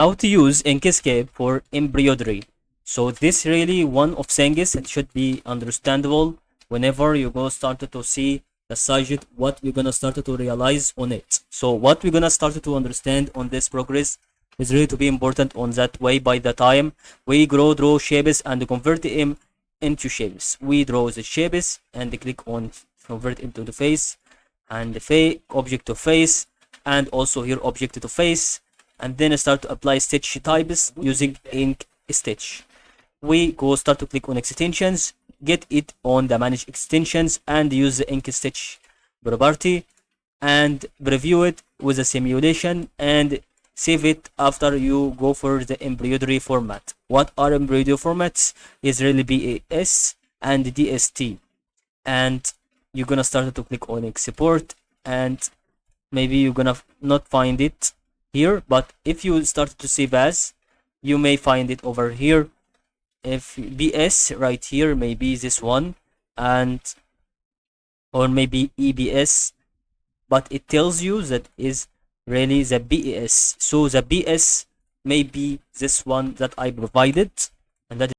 How to use Inkscape for embroidery. So this really one of things that should be understandable whenever you go started to see the subject, what we're gonna start to realize on it. So what we're gonna start to understand on this progress is really to be important on that way. By the time we draw shapes and convert them into shapes, we draw the shapes and click on convert into the face and the object to face, and also here object to face, and then start to apply stitch types using ink stitch. We go start to click on extensions, get it on the manage extensions, and use the ink stitch property and preview it with a simulation and save it after you go for the embroidery format. What are embroidery formats? Is really BAS and DST, and you're gonna start to click on export, and maybe you're gonna not find it here, but if you start to save as, you may find it over here. If BS right here, maybe this one, and or maybe EBS, but it tells you that is really the BS. So the BS may be this one that I provided, and that